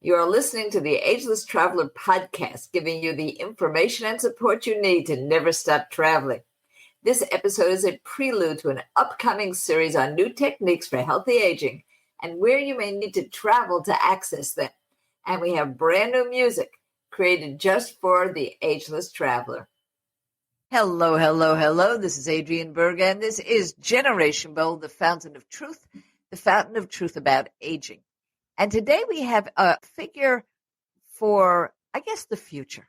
You are listening to the Ageless Traveler podcast, giving you the information and support you need to never stop traveling. This episode is a prelude to an upcoming series on new techniques for healthy aging and where you may need to travel to access them. And we have brand new music created just for the Ageless Traveler. Hello, hello, hello. This is Adrienne Berg, and this is Generation Bold, the fountain of truth about aging. And today we have a figure for, I guess, the future.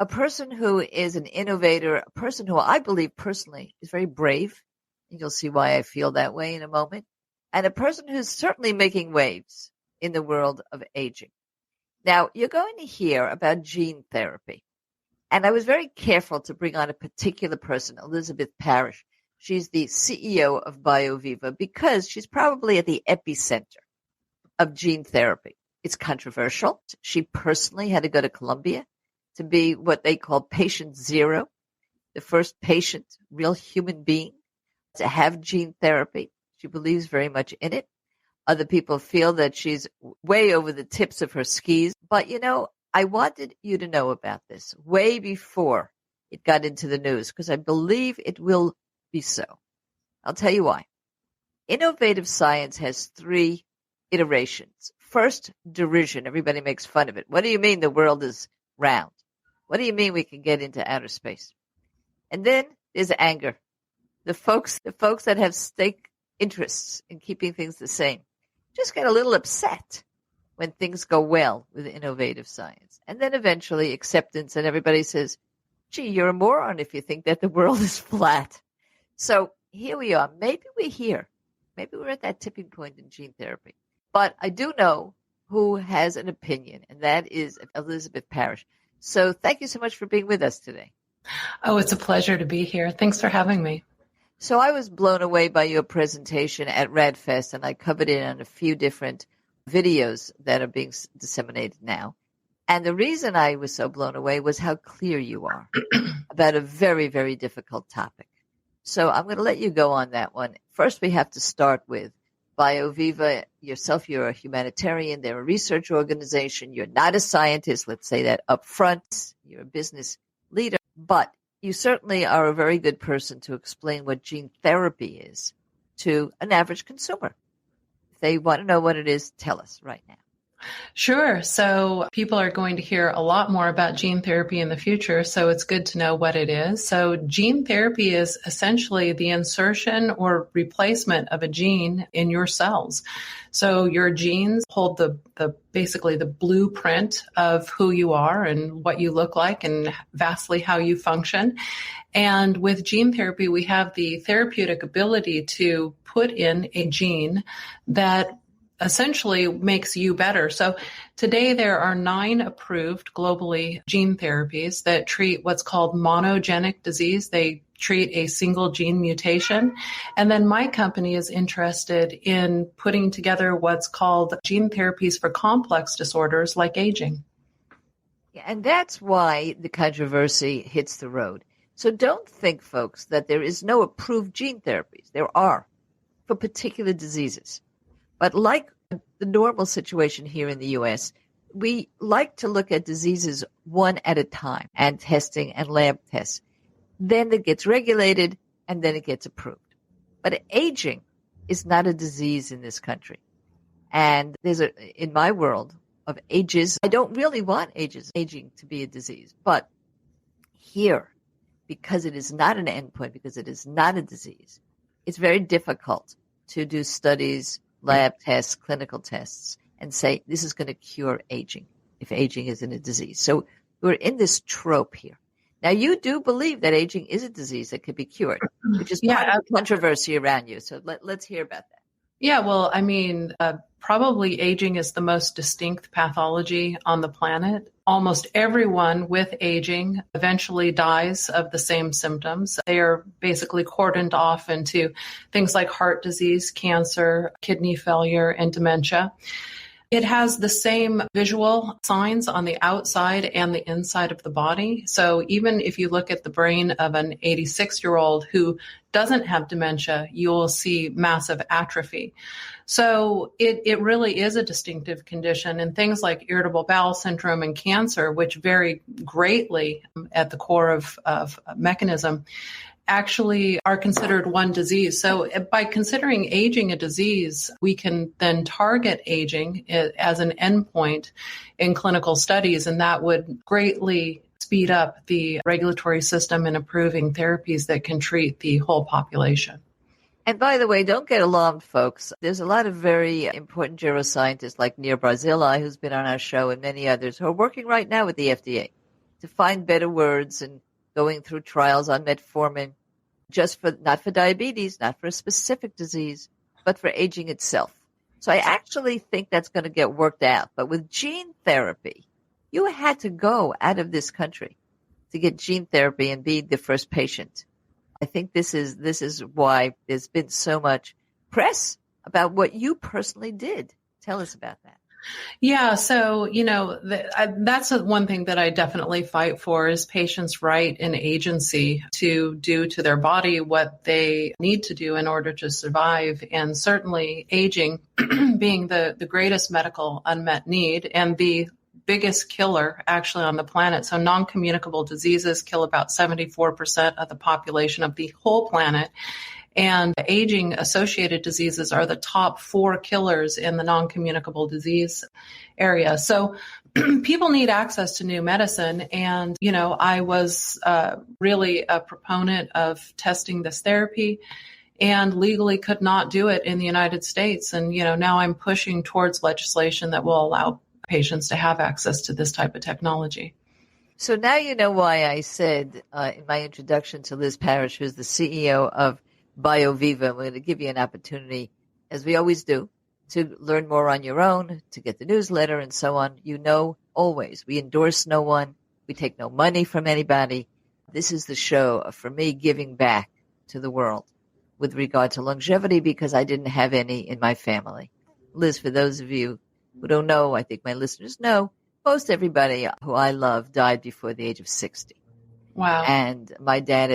A person who is an innovator, a person who I believe personally is very brave. And you'll see why I feel that way in a moment. And a person who's certainly making waves in the world of aging. Now, you're going to hear about gene therapy. And I was very careful to bring on a particular person, Elizabeth Parrish. She's the CEO of BioViva because she's probably at the epicenter of gene therapy. It's controversial. She personally had to go to Colombia to be what they call patient zero, the first patient, real human being, to have gene therapy. She believes very much in it. Other people feel that she's way over the tips of her skis. But, I wanted you to know about this way before it got into the news because I believe it will be so. I'll tell you why. Innovative science has three iterations. First, derision. Everybody makes fun of it. What do you mean the world is round? What do you mean we can get into outer space? And then there's anger. The folks that have stake interests in keeping things the same just get a little upset when things go well with innovative science. And then eventually acceptance, and everybody says, gee, you're a moron if you think that the world is flat. So here we are. Maybe we're here. Maybe we're at that tipping point in gene therapy. But I do know who has an opinion, and that is Elizabeth Parrish. So thank you so much for being with us today. Oh, it's a pleasure to be here. Thanks for having me. So I was blown away by your presentation at RAADFEST, and I covered it on a few different videos that are being disseminated now. And the reason I was so blown away was how clear you are about a very, very difficult topic. So I'm going to let you go on that one. First, we have to start with BioViva. Yourself, you're a humanitarian. They're a research organization. You're not a scientist. Let's say that up front. You're a business leader. But you certainly are a very good person to explain what gene therapy is to an average consumer. If they want to know what it is, tell us right now. Sure. So people are going to hear a lot more about gene therapy in the future, so it's good to know what it is. So gene therapy is essentially the insertion or replacement of a gene in your cells. So your genes hold basically the blueprint of who you are and what you look like and vastly how you function. And with gene therapy, we have the therapeutic ability to put in a gene that essentially makes you better. So today there are 9 approved globally gene therapies that treat what's called monogenic disease. They treat a single gene mutation. And then my company is interested in putting together what's called gene therapies for complex disorders like aging. Yeah, and that's why the controversy hits the road. So don't think, folks, that there is no approved gene therapies. There are for particular diseases. But like the normal situation here in the U.S., we like to look at diseases one at a time and testing and lab tests. Then it gets regulated and then it gets approved. But aging is not a disease in this country. And in my world of ages, I don't really want aging to be a disease. But here, because it is not an endpoint, because it is not a disease, it's very difficult to do studies, lab tests, clinical tests, and say this is going to cure aging if aging isn't a disease. So we're in this trope here. Now, you do believe that aging is a disease that could be cured, which is part of the controversy around you. So let's hear about that. Yeah, well, I mean, probably aging is the most distinct pathology on the planet. Almost everyone with aging eventually dies of the same symptoms. They are basically cordoned off into things like heart disease, cancer, kidney failure, and dementia. It has the same visual signs on the outside and the inside of the body. So even if you look at the brain of an 86-year-old who doesn't have dementia, you'll see massive atrophy. So it really is a distinctive condition, and things like irritable bowel syndrome and cancer, which vary greatly at the core of mechanism, actually are considered one disease. So by considering aging a disease, we can then target aging as an endpoint in clinical studies, and that would greatly speed up the regulatory system in approving therapies that can treat the whole population. And by the way, don't get alarmed, folks. There's a lot of very important neuroscientists like Nir Barzilai, who's been on our show, and many others who are working right now with the FDA to find better words and going through trials on metformin, not for diabetes, not for a specific disease, but for aging itself. So I actually think that's going to get worked out. But with gene therapy, you had to go out of this country to get gene therapy and be the first patient. I think this is why there's been so much press about what you personally did. Tell us about that. Yeah, so, that's one thing that I definitely fight for is patients' right and agency to do to their body what they need to do in order to survive. And certainly aging being the greatest medical unmet need and the biggest killer actually on the planet. So non-communicable diseases kill about 74% of the population of the whole planet. And aging-associated diseases are the top 4 killers in the non-communicable disease area. So people need access to new medicine. And, I was really a proponent of testing this therapy and legally could not do it in the United States. And, now I'm pushing towards legislation that will allow patients to have access to this type of technology. So now you know why I said in my introduction to Liz Parrish, who's the CEO of BioViva. We're going to give you an opportunity, as we always do, to learn more on your own, to get the newsletter and so on. Always, we endorse no one. We take no money from anybody. This is the show for me giving back to the world with regard to longevity because I didn't have any in my family. Liz, for those of you who don't know, I think my listeners know, most everybody who I love died before the age of 60. Wow. And my dad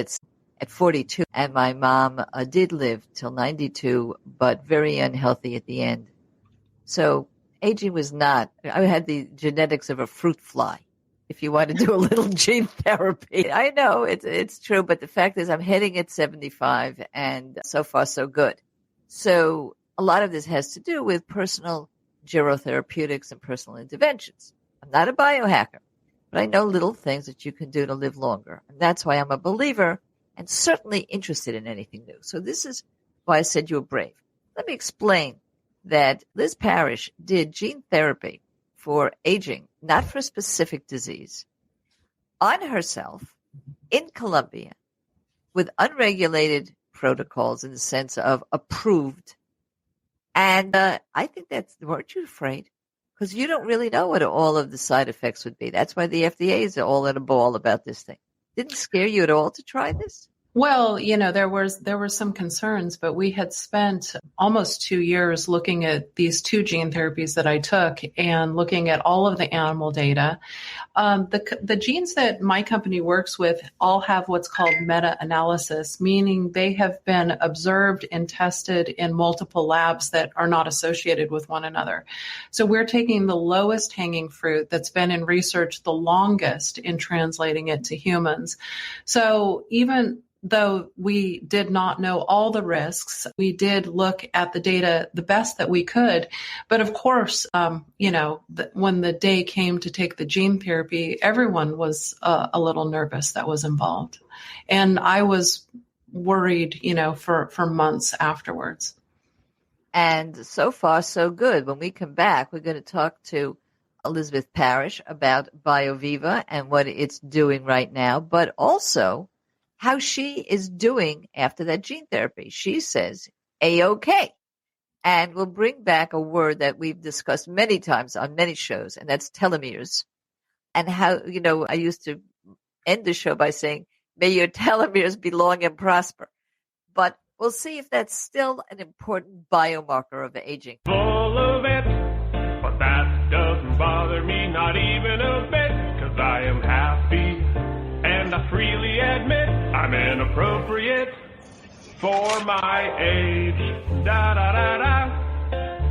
at 42, and my mom did live till 92, but very unhealthy at the end. So aging was not, I had the genetics of a fruit fly. If you want to do a little gene therapy, I know it's true, but the fact is I'm heading at 75 and so far so good. So a lot of this has to do with personal gerotherapeutics and personal interventions. I'm not a biohacker, but I know little things that you can do to live longer. And that's why I'm a believer and certainly interested in anything new. So this is why I said you were brave. Let me explain that Liz Parrish did gene therapy for aging, not for a specific disease, on herself in Colombia with unregulated protocols in the sense of approved. And I think weren't you afraid? Because you don't really know what all of the side effects would be. That's why the FDA is all at a ball about this thing. Didn't scare you at all to try this? Well, there were some concerns, but we had spent almost 2 years looking at these 2 gene therapies that I took and looking at all of the animal data. The genes that my company works with all have what's called meta-analysis, meaning they have been observed and tested in multiple labs that are not associated with one another. So we're taking the lowest hanging fruit that's been in research the longest in translating it to humans. So even though we did not know all the risks, we did look at the data the best that we could. But of course, when the day came to take the gene therapy, everyone was a little nervous that was involved. And I was worried, for months afterwards. And so far, so good. When we come back, we're going to talk to Elizabeth Parrish about BioViva and what it's doing right now, but also how she is doing after that gene therapy. She says, A-OK. And we'll bring back a word that we've discussed many times on many shows, and that's telomeres. And how, I used to end the show by saying, may your telomeres be long and prosper. But we'll see if that's still an important biomarker of aging. Full of it, but that me, not even a bit, 'cause I am happy. And I freely admit I'm inappropriate for my age. Da da da da,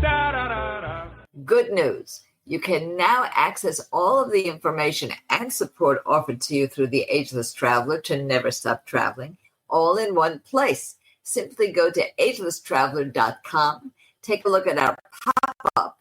da da da da. Good news. You can now access all of the information and support offered to you through the Ageless Traveler to never stop traveling, all in one place. Simply go to agelesstraveler.com, take a look at our pop-up,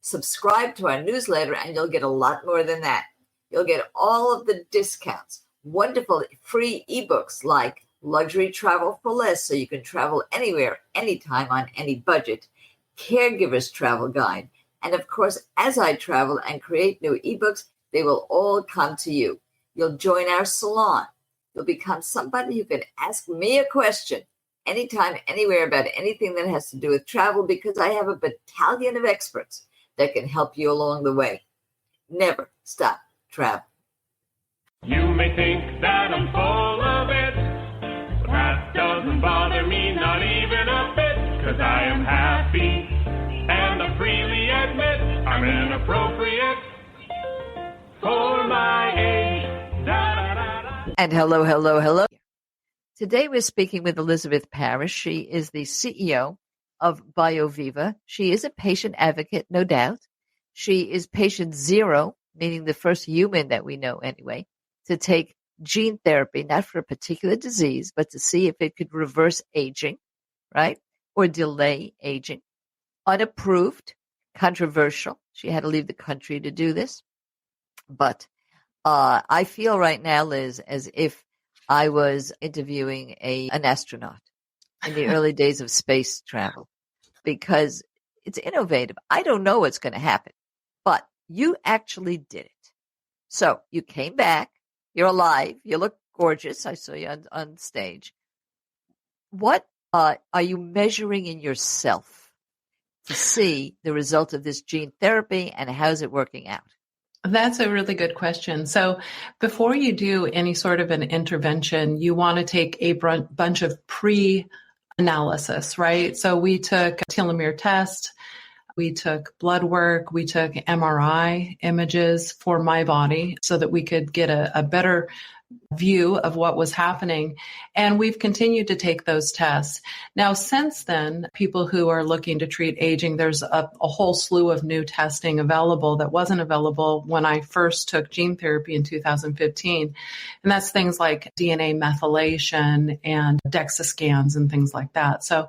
subscribe to our newsletter, and you'll get a lot more than that. You'll get all of the discounts, wonderful free ebooks like Luxury Travel for Less, so you can travel anywhere, anytime, on any budget, Caregiver's Travel Guide, and of course, as I travel and create new ebooks, they will all come to you. You'll join our salon. You'll become somebody who can ask me a question anytime, anywhere about anything that has to do with travel, because I have a battalion of experts that can help you along the way. Never stop traveling. You may think that I'm full of it, but that doesn't bother me, not even a bit, 'cause I am happy. And I freely admit I'm inappropriate for my age. Da, da, da, da. And hello, hello, hello. Today we're speaking with Elizabeth Parrish. She is the CEO of BioViva. She is a patient advocate, no doubt. She is patient zero, meaning the first human that we know anyway, to take gene therapy, not for a particular disease, but to see if it could reverse aging, right? Or delay aging. Unapproved, controversial. She had to leave the country to do this. But I feel right now, Liz, as if I was interviewing an astronaut in the early days of space travel, because it's innovative. I don't know what's going to happen, but you actually did it. So you came back. You're alive. You look gorgeous. I saw you on stage. What are you measuring in yourself to see the result of this gene therapy, and how's it working out? That's a really good question. So before you do any sort of an intervention, you want to take a bunch of pre-analysis, right? So we took a telomere test, we took blood work, we took MRI images for my body so that we could get a better view of what was happening. And we've continued to take those tests. Now, since then, people who are looking to treat aging, there's a whole slew of new testing available that wasn't available when I first took gene therapy in 2015. And that's things like DNA methylation and DEXA scans and things like that. So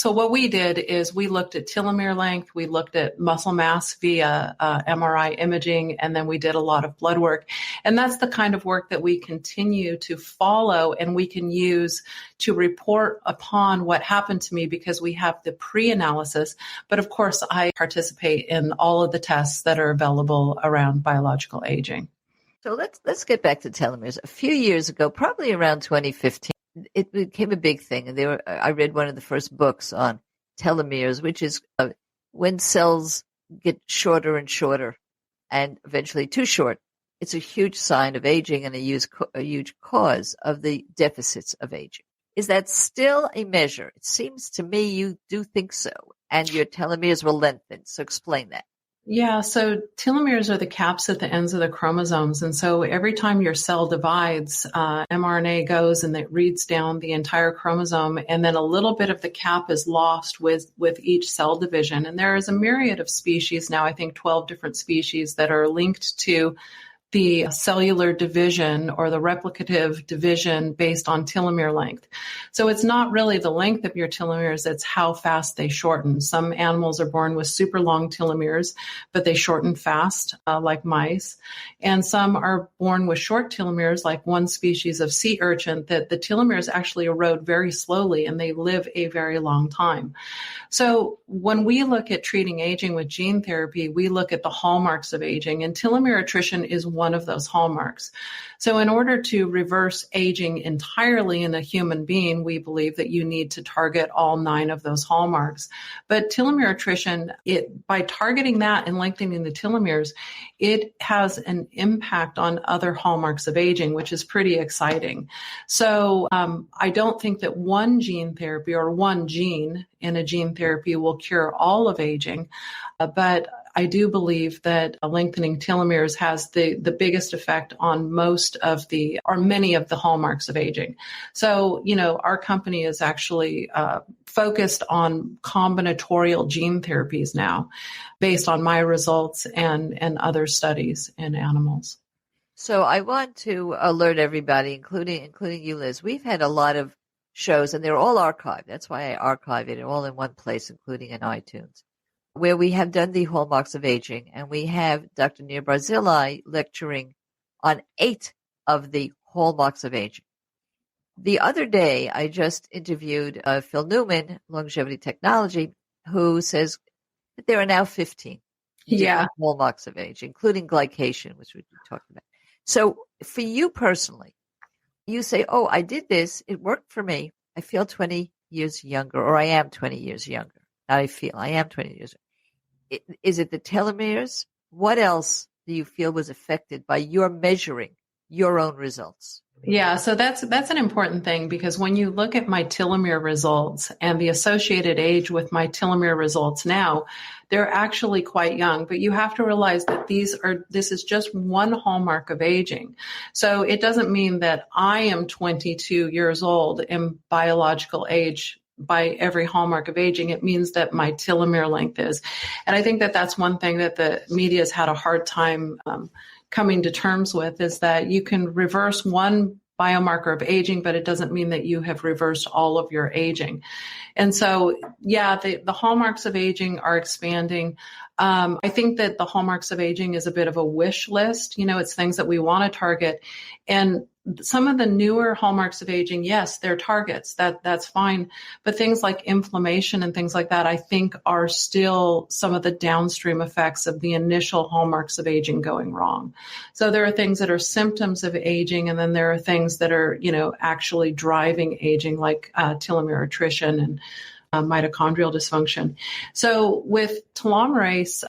what we did is we looked at telomere length, we looked at muscle mass via MRI imaging, and then we did a lot of blood work. And that's the kind of work that we continue to follow and we can use to report upon what happened to me, because we have the pre-analysis. But of course, I participate in all of the tests that are available around biological aging. So let's get back to telomeres. A few years ago, probably around 2015, it became a big thing. And I read one of the first books on telomeres, which is when cells get shorter and shorter and eventually too short. It's a huge sign of aging and a huge cause of the deficits of aging. Is that still a measure? It seems to me you do think so, and your telomeres will lengthen. So explain that. Yeah, so telomeres are the caps at the ends of the chromosomes. And so every time your cell divides, mRNA goes and it reads down the entire chromosome, and then a little bit of the cap is lost with each cell division. And there is a myriad of species now, I think 12 different species that are linked to the cellular division or the replicative division based on telomere length. So it's not really the length of your telomeres, it's how fast they shorten. Some animals are born with super long telomeres, but they shorten fast, like mice. And some are born with short telomeres, like one species of sea urchin, that the telomeres actually erode very slowly and they live a very long time. So when we look at treating aging with gene therapy, we look at the hallmarks of aging, and telomere attrition is one of those hallmarks. So in order to reverse aging entirely in a human being, we believe that you need to target all 9 of those hallmarks. But telomere attrition, by targeting that and lengthening the telomeres, it has an impact on other hallmarks of aging, which is pretty exciting. So I don't think that one gene therapy or one gene in a gene therapy will cure all of aging. But I do believe that lengthening telomeres has the biggest effect on many of the hallmarks of aging. So, our company is actually focused on combinatorial gene therapies now based on my results and other studies in animals. So I want to alert everybody, including you, Liz. We've had a lot of shows, and they're all archived. That's why I archive it all in one place, including in iTunes, where we have done the hallmarks of aging, and we have Dr. Nir Barzilai lecturing on 8 of the hallmarks of aging. The other day, I just interviewed Phil Newman, Longevity Technology, who says that there are now 15 different hallmarks of age, including glycation, which we talked about. So for you personally, you say, oh, I did this. It worked for me. I feel 20 years younger, or I am 20 years younger. Not I am 20 years younger. Is it the telomeres? What else do you feel was affected by your measuring your own results? Yeah, so that's an important thing, because when you look at my telomere results and the associated age with my telomere results now, they're actually quite young, but you have to realize that this is just one hallmark of aging. So it doesn't mean that I am 22 years old in biological age by every hallmark of aging. It means that my telomere length is. And I think that that's one thing that the media has had a hard time coming to terms with, is that you can reverse one biomarker of aging, but it doesn't mean that you have reversed all of your aging. And so, the hallmarks of aging are expanding. I think that the hallmarks of aging is a bit of a wish list. It's things that we want to target. And some of the newer hallmarks of aging, yes, they're targets. That's fine. But things like inflammation and things like that, I think, are still some of the downstream effects of the initial hallmarks of aging going wrong. So there are things that are symptoms of aging, and then there are things that are, actually driving aging, like telomere attrition and mitochondrial dysfunction. So with telomerase,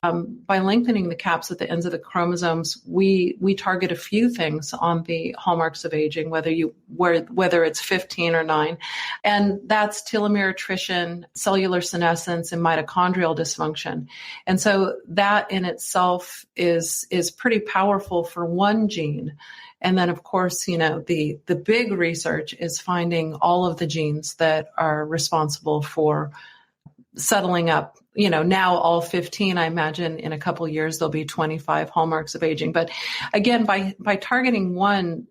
by lengthening the caps at the ends of the chromosomes, we target a few things on the hallmarks of aging, whether it's 15 or 9, and that's telomere attrition, cellular senescence, and mitochondrial dysfunction. And so that in itself is pretty powerful for one gene. And then, of course, the big research is finding all of the genes that are responsible for settling up, now all 15. I imagine in a couple of years, there'll be 25 hallmarks of aging. But again, by targeting one,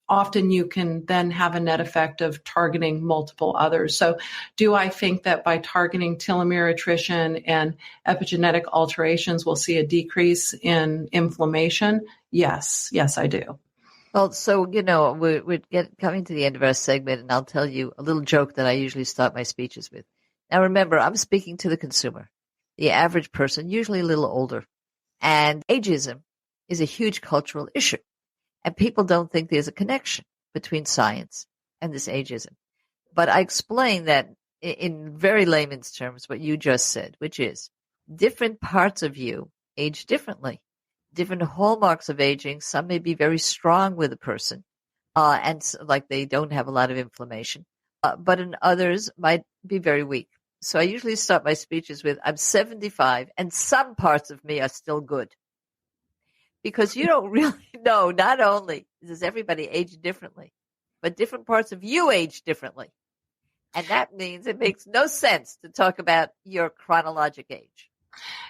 often you can then have a net effect of targeting multiple others. So do I think that by targeting telomere attrition and epigenetic alterations, we'll see a decrease in inflammation? Yes, I do. Well, so, we're coming to the end of our segment, and I'll tell you a little joke that I usually start my speeches with. Now, remember, I'm speaking to the consumer, the average person, usually a little older. And ageism is a huge cultural issue. And people don't think there's a connection between science and this ageism. But I explain that in very layman's terms, what you just said, which is different parts of you age differently. Different hallmarks of aging. Some may be very strong with a person, and like they don't have a lot of inflammation, but in others might be very weak. So I usually start my speeches with, I'm 75, and some parts of me are still good. Because you don't really know, not only does everybody age differently, but different parts of you age differently. And that means it makes no sense to talk about your chronologic age.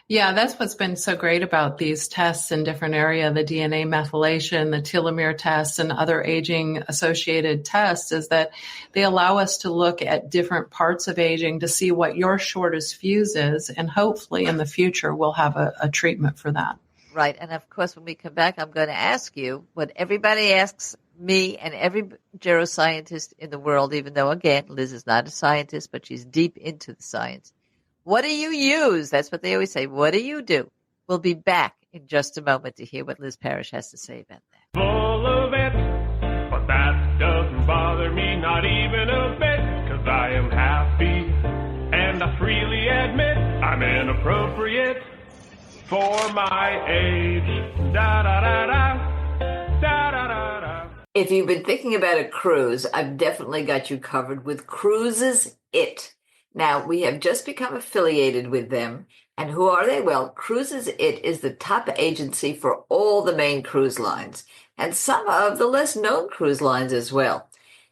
Yeah, that's what's been so great about these tests in different areas, the DNA methylation, the telomere tests, and other aging-associated tests, is that they allow us to look at different parts of aging to see what your shortest fuse is, and hopefully in the future we'll have a treatment for that. Right, and of course when we come back, I'm going to ask you what everybody asks me and every geroscientist in the world, even though, again, Liz is not a scientist, but she's deep into the science. What do you use? That's what they always say. What do you do? We'll be back in just a moment to hear what Liz Parrish has to say about that. Full of it, but that doesn't bother me, not even a bit, 'cause I am happy, and I freely admit I'm inappropriate for my age. Da-da-da-da, da-da-da-da. If you've been thinking about a cruise, I've definitely got you covered with Cruises It. Now, we have just become affiliated with them, And who are they? Well, Cruises It is the top agency for all the main cruise lines and some of the less known cruise lines as well.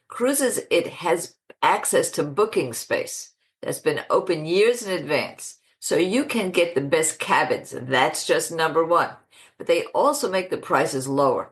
Cruises It has access to booking space that's been open years in advance, so you can get the best cabins. That's just number one. But they also make the prices lower.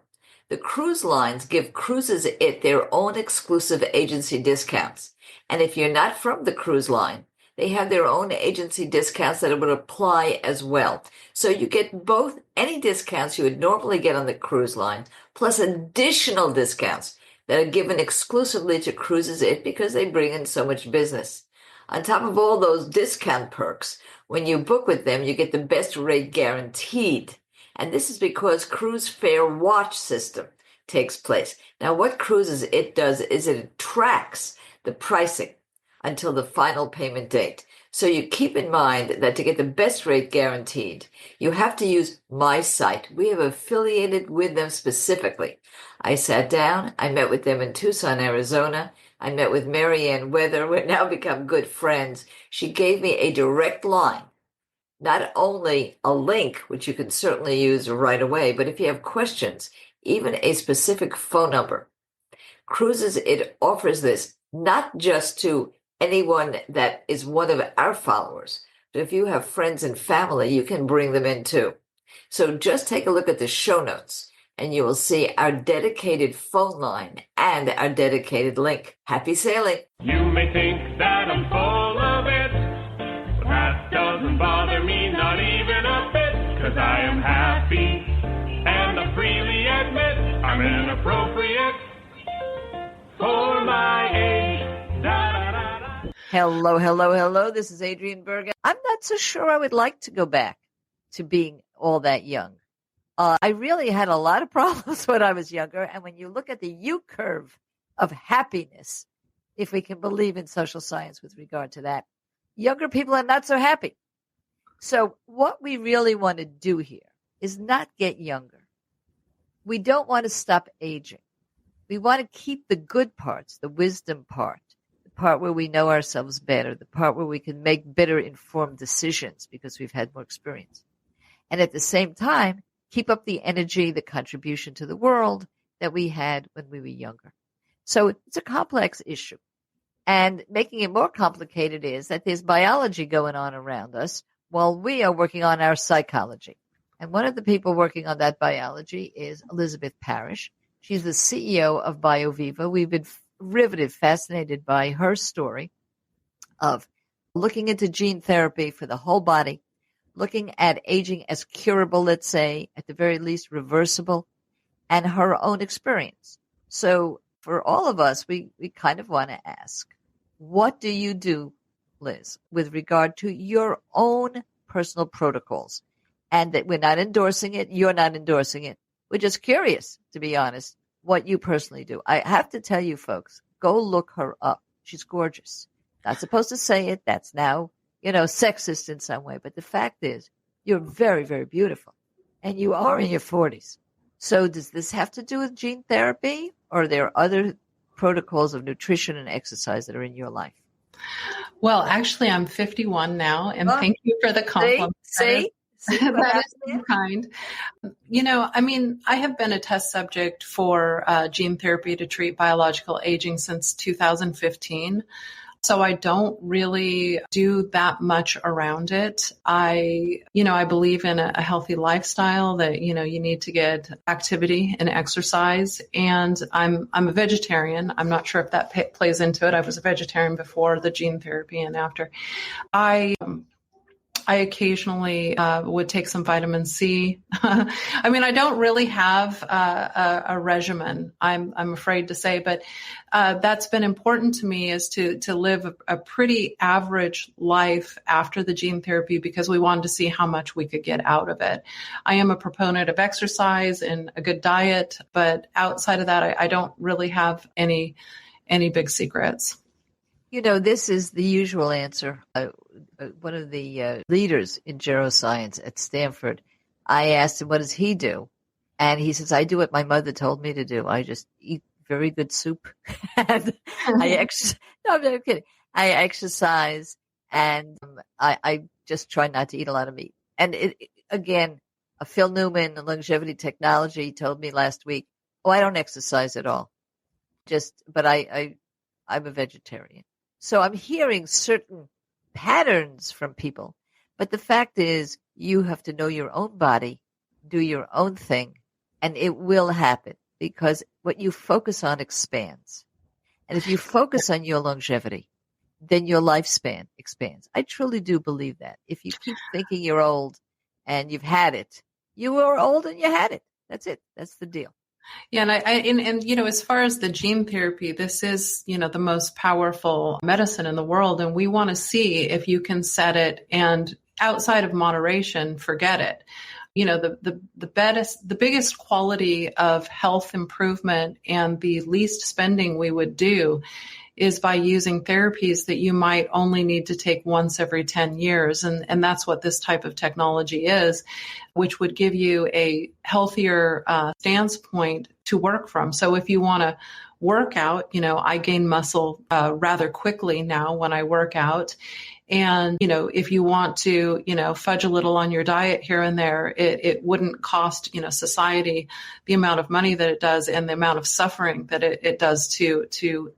The cruise lines give Cruises It their own exclusive agency discounts. And if you're not from the cruise line, they have their own agency discounts that would apply as well. So you get both any discounts you would normally get on the cruise line, plus additional discounts that are given exclusively to Cruises It because they bring in so much business. On top of all those discount perks, when you book with them, you get the best rate guaranteed. And this is because Cruise Fare Watch system takes place. Now, what Cruises It does is it tracks the pricing until the final payment date. So you keep in mind that to get the best rate guaranteed, you have to use my site. We have affiliated with them specifically. I sat down, I met with them in Tucson, Arizona. I met with Marianne Weather. We've now become good friends. She gave me a direct line, not only a link, which you can certainly use right away, but if you have questions, even a specific phone number. Cruises It offers this not just to anyone that is one of our followers, but if you have friends and family, you can bring them in too. So just take a look at the show notes and you will see our dedicated phone line and our dedicated link. Happy sailing. You may think that I'm full of it, but that doesn't bother me, not even a bit, 'cause I am happy, and I freely admit I'm inappropriate for my age. Hello, hello, hello. This is Adrienne Berger. I'm not so sure I would like to go back to being all that young. I really had a lot of problems when I was younger. And when you look at the U-curve of happiness, if we can believe in social science with regard to that, younger people are not so happy. So what we really want to do here is not get younger. We don't want to stop aging. We want to keep the good parts, the wisdom part, the part where we know ourselves better, the part where we can make better informed decisions because we've had more experience. And at the same time, keep up the energy, the contribution to the world that we had when we were younger. So it's a complex issue. And making it more complicated is that there's biology going on around us while we are working on our psychology. And one of the people working on that biology is Elizabeth Parrish. She's the CEO of BioViva. We've been riveted, fascinated by her story of looking into gene therapy for the whole body, looking at aging as curable, let's say, at the very least reversible, and her own experience. So for all of us, we kind of want to ask, what do you do, Liz, with regard to your own personal protocols? And that we're not endorsing it, you're not endorsing it. We're just curious, to be honest, what you personally do. I have to tell you, folks, go look her up. She's gorgeous. Not supposed to say it. That's now, sexist in some way. But the fact is, you're very, very beautiful. And you are in your 40s. So does this have to do with gene therapy? Or are there other protocols of nutrition and exercise that are in your life? Well, actually, I'm 51 now. And thank you for the compliment. See? That is kind. I have been a test subject for gene therapy to treat biological aging since 2015. So I don't really do that much around it. I believe in a healthy lifestyle that, you need to get activity and exercise. And I'm a vegetarian. I'm not sure if that plays into it. I was a vegetarian before the gene therapy and after. I occasionally would take some vitamin C. I don't really have a regimen, I'm afraid to say, but that's been important to me is to live a pretty average life after the gene therapy because we wanted to see how much we could get out of it. I am a proponent of exercise and a good diet, but outside of that, I don't really have any big secrets. This is the usual answer. One of the leaders in geroscience at Stanford, I asked him, what does he do? And he says, I do what my mother told me to do. I just eat very good soup. And I exercise. No, I'm not kidding. I exercise and I just try not to eat a lot of meat. And again, Phil Newman, Longevity Technology, told me last week, I don't exercise at all. But I'm a vegetarian. So I'm hearing certain patterns from people. But the fact is, you have to know your own body, do your own thing, and it will happen because what you focus on expands. And if you focus on your longevity, then your lifespan expands. I truly do believe that. If you keep thinking you're old and you've had it, you were old and you had it. That's it. That's the deal. Yeah, and you know, as far as the gene therapy, this is, you know, the most powerful medicine in the world, and we want to see if you can set it, and outside of moderation, forget it. You know, the biggest quality of health improvement and the least spending we would do is by using therapies that you might only need to take once every 10 years. And that's what this type of technology is, which would give you a healthier stance point to work from. So if you want to work out, you know, I gain muscle rather quickly now when I work out. And, you know, if you want to, you know, fudge a little on your diet here and there, it wouldn't cost, you know, society the amount of money that it does and the amount of suffering that it does to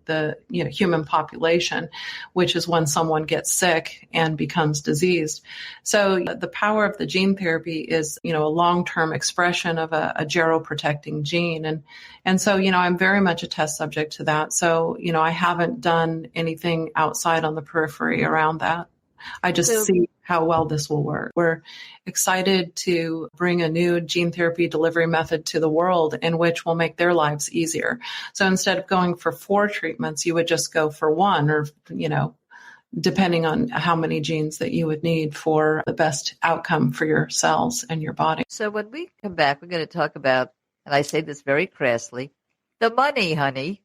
the, you know, human population, which is when someone gets sick and becomes diseased. So the power of the gene therapy is, you know, a long-term expression of a geroprotecting gene. And so, you know, I'm very much a test subject to that. So, you know, I haven't done anything outside on the periphery around that. I just see how well this will work. We're excited to bring a new gene therapy delivery method to the world in which will make their lives easier. So instead of going for 4 treatments, you would just go for 1 or, you know, depending on how many genes that you would need for the best outcome for your cells and your body. So when we come back, we're going to talk about, and I say this very crassly, the money, honey.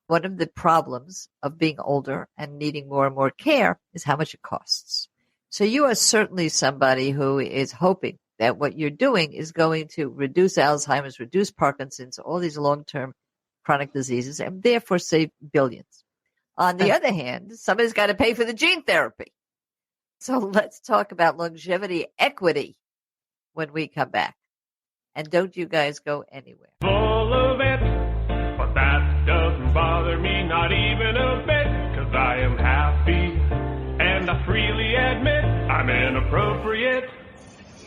One of the problems of being older and needing more and more care is how much it costs. So you are certainly somebody who is hoping that what you're doing is going to reduce Alzheimer's, reduce Parkinson's, all these long-term chronic diseases, and therefore save billions. On the other hand, somebody's got to pay for the gene therapy. So let's talk about longevity equity when we come back. And don't you guys go anywhere. Full of it, but that doesn't bother me, not even a bit, 'cause I am happy, and I freely admit I'm inappropriate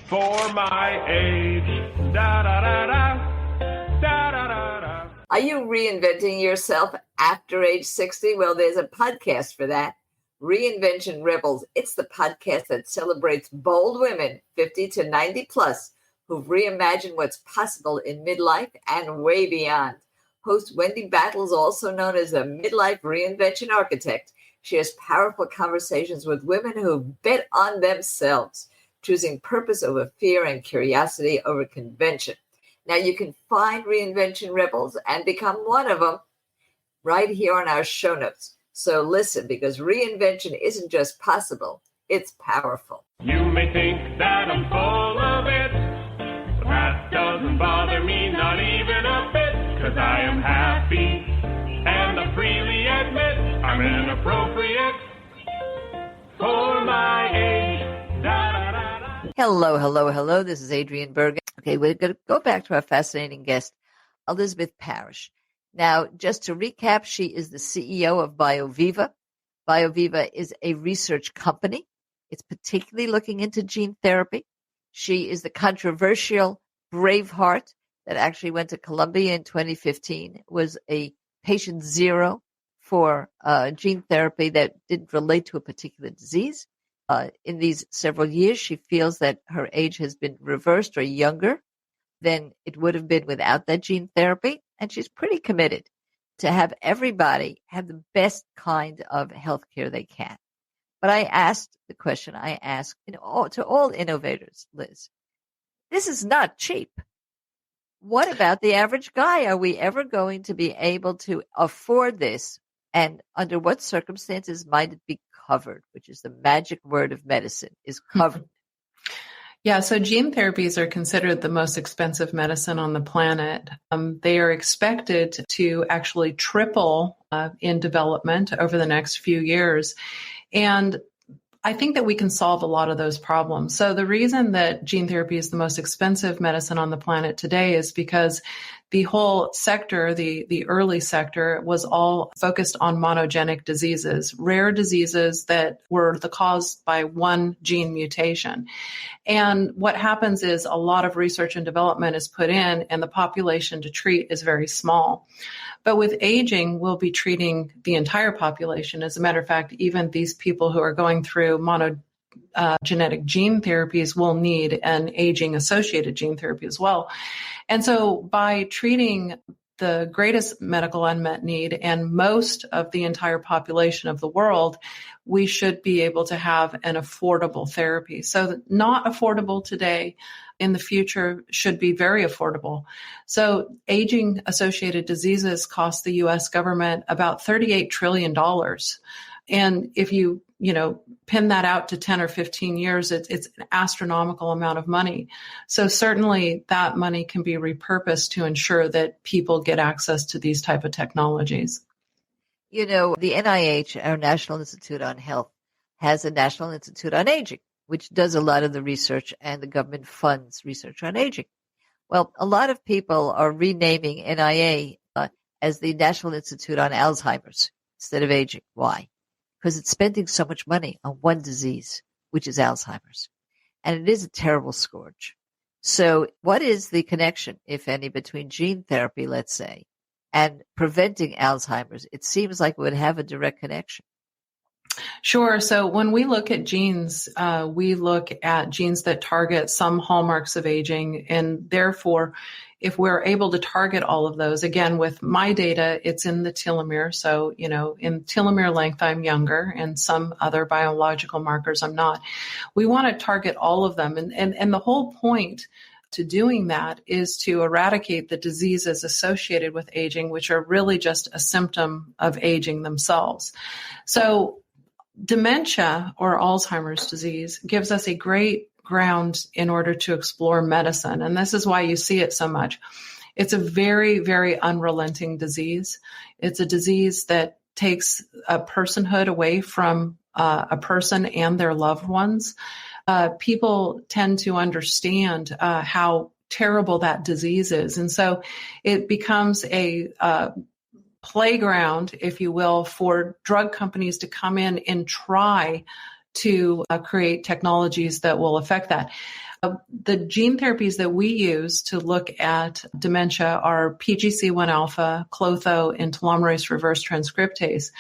for my age. Da da da da, da da da da. Are you reinventing yourself after age 60? Well, there's a podcast for that. Reinvention Rebels. It's the podcast that celebrates bold women 50 to 90 plus who've reimagined what's possible in midlife and way beyond. Host Wendy Battles, also known as a midlife reinvention architect, shares powerful conversations with women who've bet on themselves, choosing purpose over fear and curiosity over convention. Now you can find Reinvention Rebels and become one of them right here on our show notes. So listen, because reinvention isn't just possible, it's powerful. You may think that I'm full of it, but that doesn't bother me, not even a bit, 'cause I am happy, and I freely admit I'm inappropriate for my age. Da, da, da, da. Hello, hello, hello. This is Adrienne Bergen. Okay, we're going to go back to our fascinating guest, Elizabeth Parrish. Now, just to recap, she is the CEO of BioViva. BioViva is a research company. It's particularly looking into gene therapy. She is the controversial Braveheart that actually went to Columbia in 2015, was a patient zero for gene therapy that didn't relate to a particular disease. In these several years, she feels that her age has been reversed or younger than it would have been without that gene therapy. And she's pretty committed to have everybody have the best kind of health care they can. But I asked the question I ask to all innovators, Liz, this is not cheap. What about the average guy? Are we ever going to be able to afford this? And under what circumstances might it be covered, which is the magic word of medicine, is covered? Yeah, so gene therapies are considered the most expensive medicine on the planet. They are expected to actually triple in development over the next few years. And I think that we can solve a lot of those problems. So the reason that gene therapy is the most expensive medicine on the planet today is because the whole sector, the early sector, was all focused on monogenic diseases, rare diseases that were the cause by one gene mutation. And what happens is a lot of research and development is put in, and the population to treat is very small. But with aging, we'll be treating the entire population. As a matter of fact, even these people who are going through monogenetic gene therapies will need an aging-associated gene therapy as well. And so by treating the greatest medical unmet need and most of the entire population of the world, we should be able to have an affordable therapy. So not affordable today, in the future should be very affordable. So aging-associated diseases cost the U.S. government about $38 trillion. And if you pin that out to 10 or 15 years, it's an astronomical amount of money. So certainly that money can be repurposed to ensure that people get access to these type of technologies. The NIH, our National Institute on Health, has a National Institute on Aging, which does a lot of the research, and the government funds research on aging. Well, a lot of people are renaming NIA as the National Institute on Alzheimer's instead of aging. Why? Because it's spending so much money on one disease, which is Alzheimer's. And it is a terrible scourge. So what is the connection, if any, between gene therapy, let's say, and preventing Alzheimer's? It seems like it would have a direct connection. Sure. So when we look at genes, we look at genes that target some hallmarks of aging. And therefore, if we're able to target all of those, again, with my data, it's in the telomere. So, in telomere length, I'm younger, and some other biological markers, I'm not. We want to target all of them. And the whole point to doing that is to eradicate the diseases associated with aging, which are really just a symptom of aging themselves. So dementia, or Alzheimer's disease, gives us a great ground in order to explore medicine. And this is why you see it so much. It's a very, very unrelenting disease. It's a disease that takes a personhood away from a person and their loved ones. People tend to understand how terrible that disease is. And so it becomes a playground, if you will, for drug companies to come in and try to create technologies that will affect that. The gene therapies that we use to look at dementia are PGC1 alpha, klotho, and telomerase reverse transcriptase.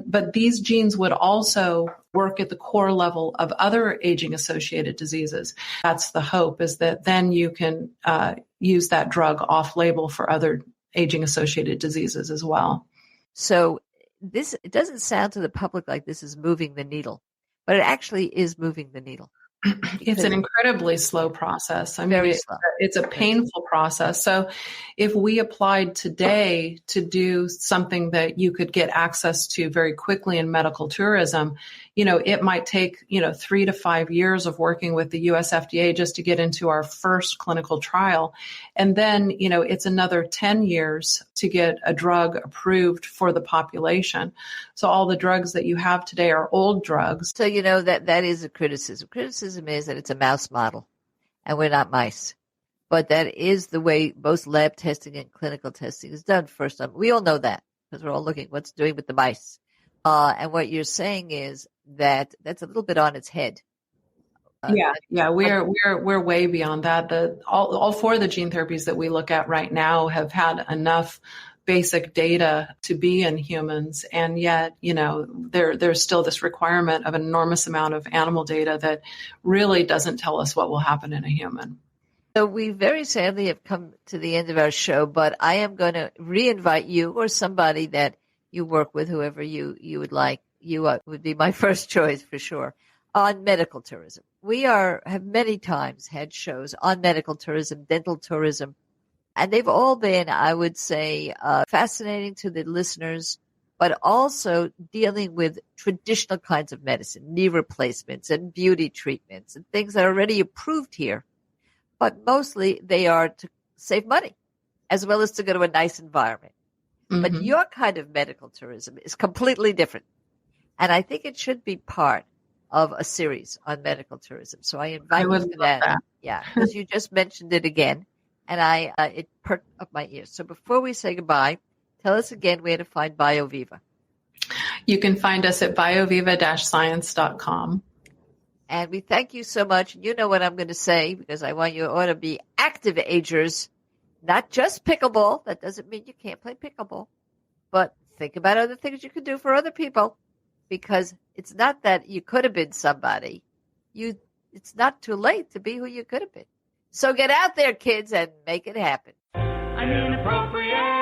But these genes would also work at the core level of other aging-associated diseases. That's the hope, is that then you can use that drug off-label for other aging-associated diseases as well. So it doesn't sound to the public like this is moving the needle, but it actually is moving the needle. It's an incredibly slow process. Very slow. It's a painful process. So if we applied today to do something that you could get access to very quickly in medical tourism, it might take, 3 to 5 years of working with the US FDA just to get into our first clinical trial. And then, it's another 10 years to get a drug approved for the population. So all the drugs that you have today are old drugs. So, that is a criticism. Criticism is that it's a mouse model and we're not mice. But that is the way most lab testing and clinical testing is done first time. We all know that because we're all looking at what's doing with the mice. And what you're saying is that that's a little bit on its head. We're way beyond that. All four of the gene therapies that we look at right now have had enough basic data to be in humans, and yet there's still this requirement of an enormous amount of animal data that really doesn't tell us what will happen in a human. So we very sadly have come to the end of our show, but I am going to re-invite you or somebody that you work with, whoever you would like. You would be my first choice for sure, on medical tourism. We have many times had shows on medical tourism, dental tourism, and they've all been, I would say, fascinating to the listeners, but also dealing with traditional kinds of medicine, knee replacements and beauty treatments and things that are already approved here. But mostly they are to save money as well as to go to a nice environment. Mm-hmm. But your kind of medical tourism is completely different. And I think it should be part of a series on medical tourism. So I invite you to that. Yeah, because you just mentioned it again, and it perked up my ears. So before we say goodbye, tell us again where to find BioViva. You can find us at bioviva-science.com. And we thank you so much. You know what I'm going to say, because I want you all to be active agers, not just pickleball. That doesn't mean you can't play pickleball, but think about other things you can do for other people, because it's not that you could have been somebody. It's not too late to be who you could have been. So get out there, kids, and make it happen. Inappropriate.